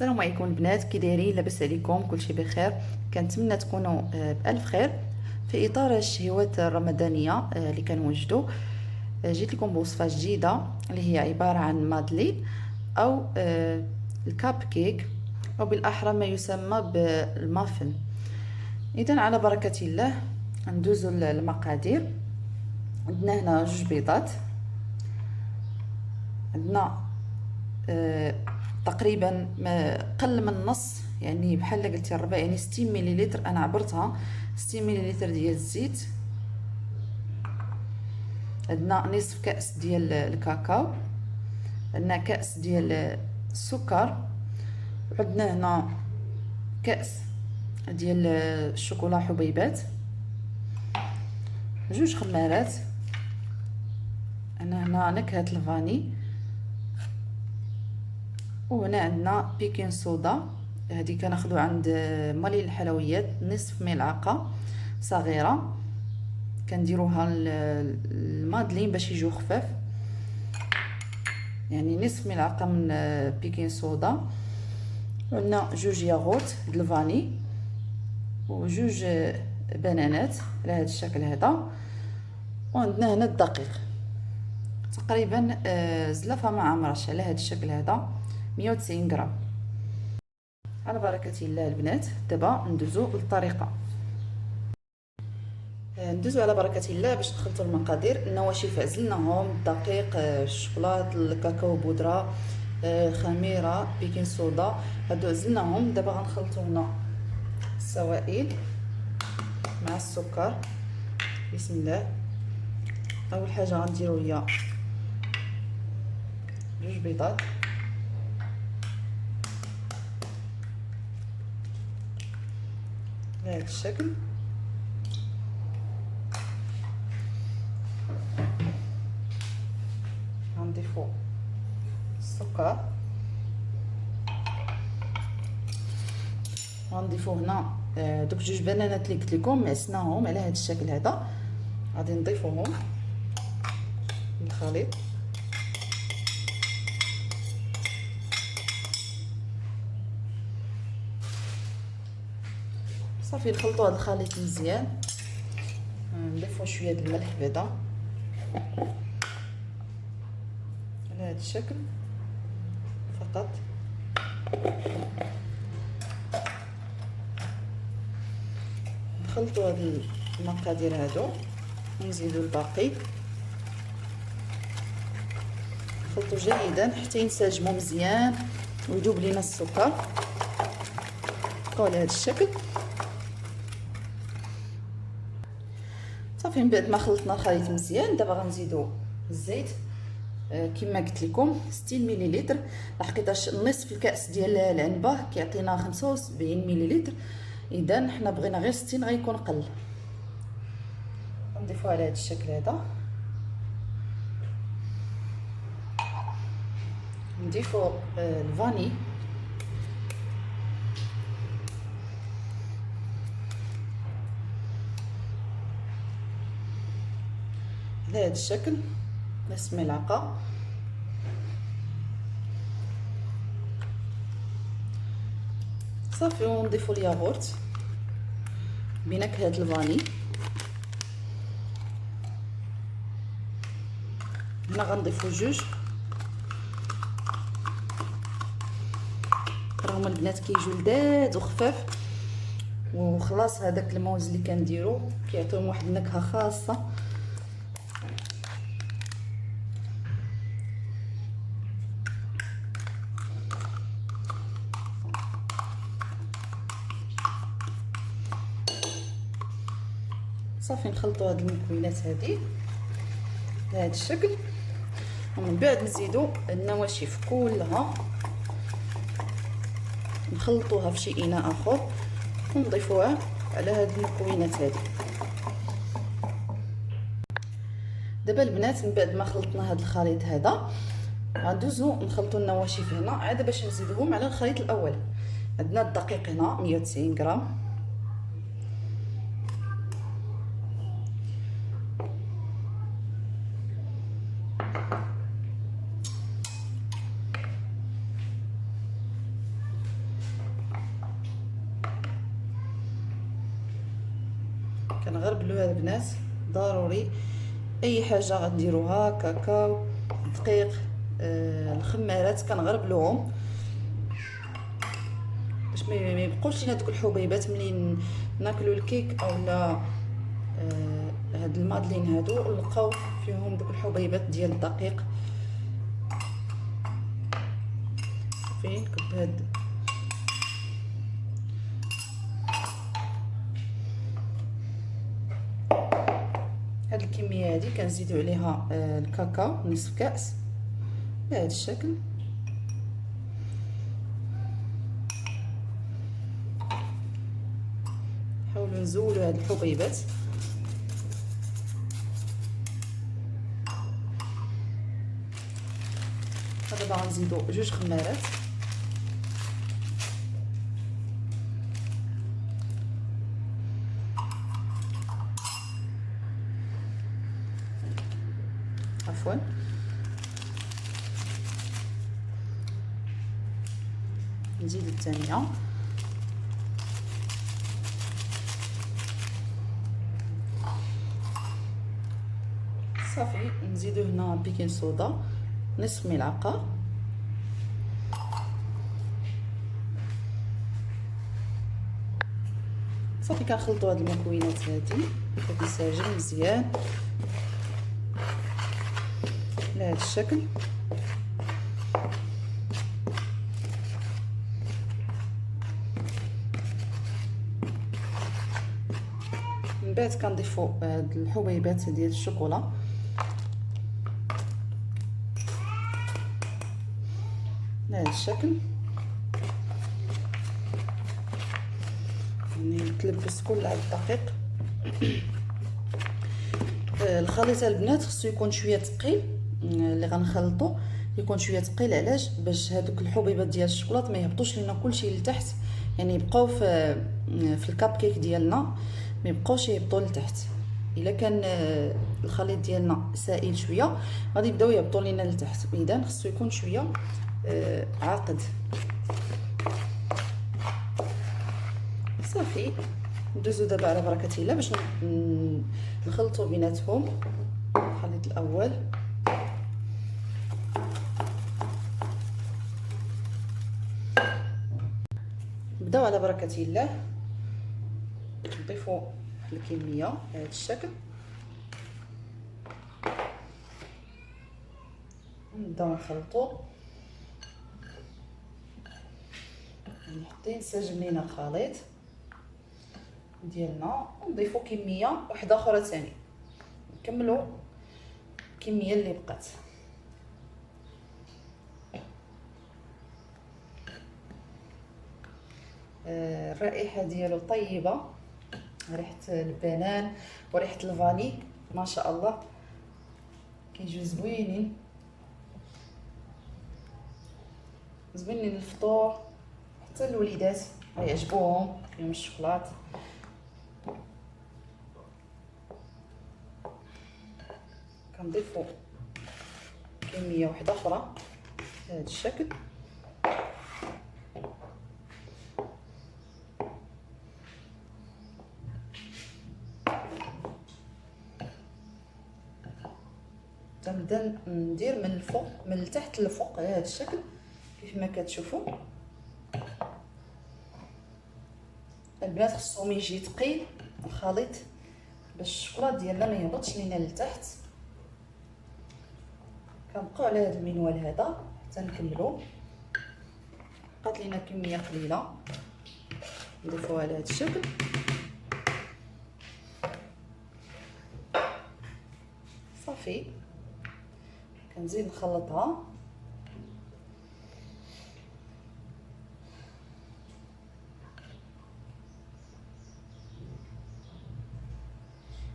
السلام عليكم البنات، كي دايرين؟ لاباس عليكم؟ كلشي بخير؟ كنتمنى تكونوا بالف خير. في اطار الشهوات الرمضانيه اللي كنوجدوا، جيت لكم بوصفه جديده اللي هي عباره عن مادلين او الكاب كيك، او بالاحرى ما يسمى بالمافن. اذا على بركه الله ندوزو المقادير. عندنا هنا 2 بيضات، عندنا تقريبا ما قل من نص، يعني بحال قلتي الربع، يعني 60 مليلتر. انا عبرتها 60 مليلتر ديال الزيت. عندنا نصف كاس ديال الكاكاو، عندنا كاس ديال السكر، وعندنا هنا كاس ديال الشوكولا حبيبات، 2 خمارات. انا هنا نكهه الفاني، وهنا عندنا بيكين صودا، هذه كناخذوا عند مالين الحلويات، نصف ملعقه صغيره. كنديروها المادلين باش يجيو خفاف، يعني نصف ملعقه من بيكين صودا. عندنا 2 ياغورت د الفاني، و2 بنانات على هذا الشكل هذا. وعندنا هنا الدقيق، تقريبا زلافه مع مرش على هذا الشكل هذا، 190 غرام. على بركه الله البنات، دابا ندوزو للطريقه. ندوزو على بركه الله باش نخلطوا المقادير. النواشف عزلناهم، الدقيق، الشوكولاط، الكاكاو بودره، خميره، بيكين صودا، هادو عزلناهم. دابا غنخلطوا هنا السوائل مع السكر. بسم الله. اول حاجه غنديرو هي 2 بيضات، بهذا الشكل. غنضيفو السكر، غنضيفو هنا دوك 2 بنانات اللي قلت لكم معسناهم على هذا الشكل هذا، غادي نضيفوهم للخليط. صافي نخلطوا هذا الخليط مزيان. نضيفوا شويه د الملح بعدا على هذا الشكل فقط. نخلطوا هاد المقادير هادو ونزيدوا الباقي، نخلطوا جيدا حتى ينسجموا مزيان ويذوب لينا السكر. على هذا الشكل صافي. من بعد ما خلطنا الخليط مزيان، دابا غنزيدوا الزيت كما قلت لكم 60 مليلتر، لحقيتاش نصف الكاس ديال العنبه كيعطينا 75 مليلتر، اذا حنا بغينا غير 60 غيكون قل. نضيفوها على هذا الشكل هذا. نضيفوا الفاني، على هذا الشكل نصف ملعقه. صافي. ونضيفوا الياغورت بنكهه الفاني. هنا غنضيفوا 2، راهم البنات كيجيو لذاذ وخفاف، وخلاص هذاك الموز اللي كنديرو كيعطيهم واحد النكهه خاصه. صافي نخلطوا هاد المكونات هذه بهذا الشكل، ومن بعد نزيدوا النواشف كلها، نخلطوها في شي اناء اخر ونضيفوها على هاد المكونات هذه. دابا البنات من بعد ما خلطنا هاد الخليط هذا، غندوزو نخلطوا النواشف هنا عاد باش نزيدوهم على الخليط الاول. عندنا الدقيق هنا 190 غرام، كنغربلوها البنات ضروري. اي حاجه غديروها كاكاو دقيق الخمارات كنغربلوهم باش ما يبقوش لينا دوك الحبيبات ملي ناكلو الكيك اولا هاد المادلين هادو نلقاو فيهم دوك الحبيبات ديال الدقيق. فين كب هاد الكميه هادي كنزيدو عليها الكاكاو نصف كاس بهذا الشكل. نحاولوا نزولوا هاد الحبيبات. دابا غنزيدو 2 خمارات عفوا نزيد الثانيه صافي. نزيدو هنا بيكين صودا نصف ملعقه صافي. كنخلطوا هاد المكونات هادي كتنسجم مزيان بهذا الشكل. من بعد كنضيفوا هاد الحبيبات ديال الشوكولا بهذا الشكل. يعني تلبس كل على الدقيق. الخليط البنات خصو يكون شويه ثقيل اللي غنخلطو يكون شويه ثقيل. علاش؟ باش هذوك الحبيبات ديال الشوكولاط ما يهبطوش لينا كلشي لتحت، يعني يبقاو في الكاب كيك ديالنا ما يبقاوش يهبطوا لتحت. الا كان الخليط ديالنا سائل شويه غادي يبداو يهبطوا لينا لتحت، اذا خصو يكون شويه عاقد. صافي ندوزو دابا على بركه الله باش نخلطوا بيناتهم. الخليط الاول نبداو على بركه الله نضيفوا الكميه بهذا الشكل. نبداو نخلطوا يعني حتى ينسجم لينا الخليط ديالنا. ونضيفوا كميه واحده اخرى ثاني نكملوا الكميه اللي بقات. الرائحه ديالو طيبه، ريحه البنان وريحه الفاني ما شاء الله كيجيو زوينين زوينين للفطور. حتى الوليدات غيعجبوهم فيهم الشوكولات. كنضيفوا كميه واحده اخرى بهذا الشكل. تنبدا ندير من الفوق من التحت للفوق على هذا الشكل كيف ما كتشوفوا. البنات خصهم يجي ثقيل الخليط باش الشوكولاط ديالنا ما يهبطش لينا لتحت. كنبقاو على هذا المنوال هذا حتى نكملو. بقات لينا كميه قليله نضيفوها على هذا الشكل. صافي كنزيد نخلطها.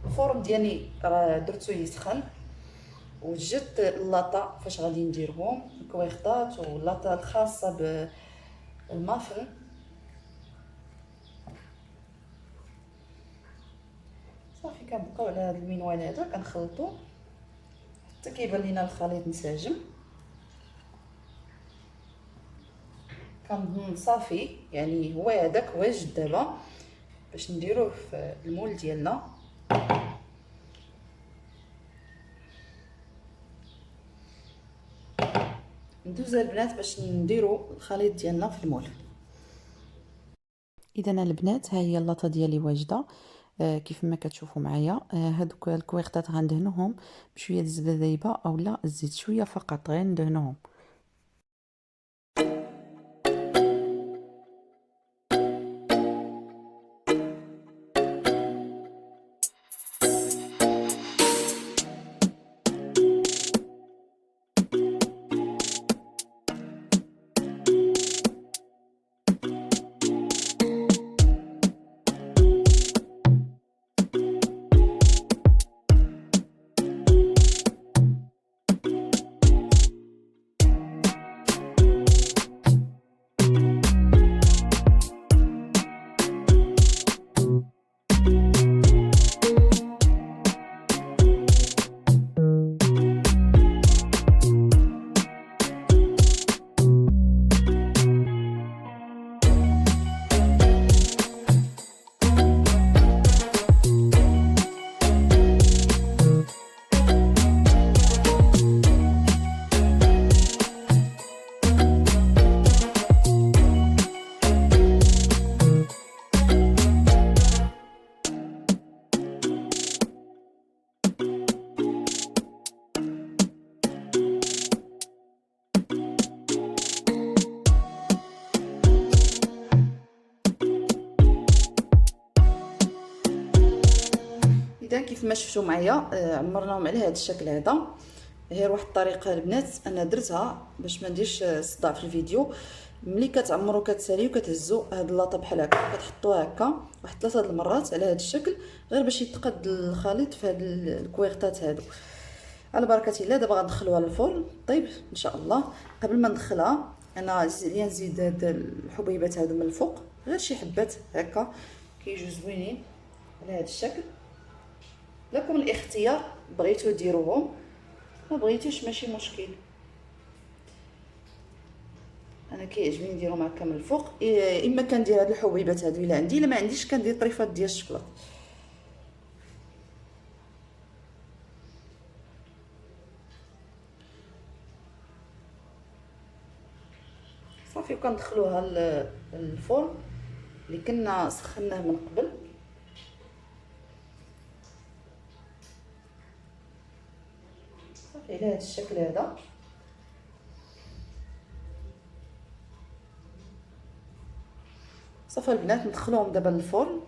الفرن ديالي راه درتو يسخن وجدت اللاطه فاش غادي نديرهم الكويخطات واللاطه الخاصه بالمافن. صافي كنبقاو على هذا المنوال هذا كنخلطو حتى كيبان لينا الخليط منسجم. كنظن صافي يعني هو هذاك واجد دابا باش نديروه في المول ديالنا. ندوز البنات باش نديرو الخليط ديالنا في المول. اذا البنات ها هي اللاطه ديالي واجده كيف ما كتشوفوا معايا. هادوك الكويغطات غندهنوهم بشويه الزبده دايبه اولا الزيت، شويه فقط غير ندهنوهم. اذا كيف ما شفتوا معايا عمرناهم على هذا الشكل هذا. غير واحد الطريقه البنات انا درتها باش ما نديرش صداع في الفيديو. ملي كتعمروا كتساليو كتهزوا هاد اللاطه بحال هكا، كتحطوها هكا واحد 3 المرات على هذا الشكل غير باش يتقاد الخليط في هاد الكويغطات هادو. على بركه الله دابا غندخلوها للفرن طيب ان شاء الله. قبل ما ندخلها انا نزيد هاد الحبيبات هادو من الفوق غير شي حبات هكا كيجيو زوينين على هذا الشكل. لكم الاختيار، بغيتو ديروهم ما بغيتيش ماشي مشكل. انا كيعجبني نديرهم هكا من الفوق. اما كندير هاد الحبيبات هادو الا عندي، الا ما عنديش كندير طريفات ديال الشكلاط. صافي وكندخلوها للفرن اللي كنا سخناه من قبل. صافي على هذا الشكل هذا. صافي البنات ندخلوهم دابا للفرن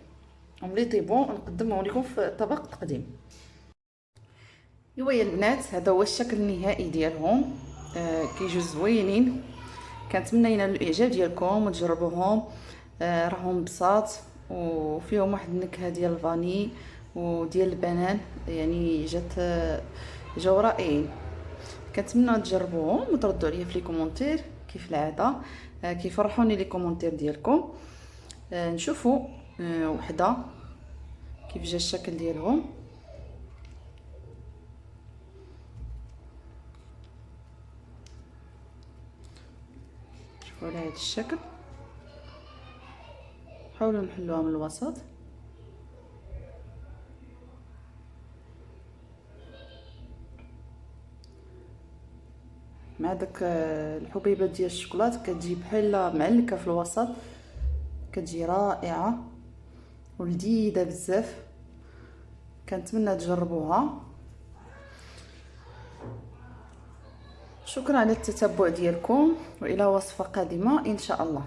وملي يطيبوا نقدمهم لكم في طبق تقديم. ايوا يا البنات هذا هو الشكل النهائي ديالهم. كيجيو زوينين. كنتمنى ينالوا الاعجاب ديالكم وتجربوهم. راهم بساط وفيهم واحد النكهه ديال الفاني وديال البنان، يعني جاو رائعين. كنتمنى تجربوهم وتردوا عليا في لي كومونتير كيف العاده. كيفرحوني لي كومونتير ديالكم. نشوفوا وحده كيف جا الشكل ديالهم. شوفوا على هذا الشكل. حاولوا نحلوها من الوسط. مع داك الحبيبات ديال الشوكولات كتجي بحال معلكه في الوسط، كتجي رائعه ولذيذه بزاف. كنتمنى تجربوها. شكرا على التتبع ديالكم والى وصفه قادمه ان شاء الله.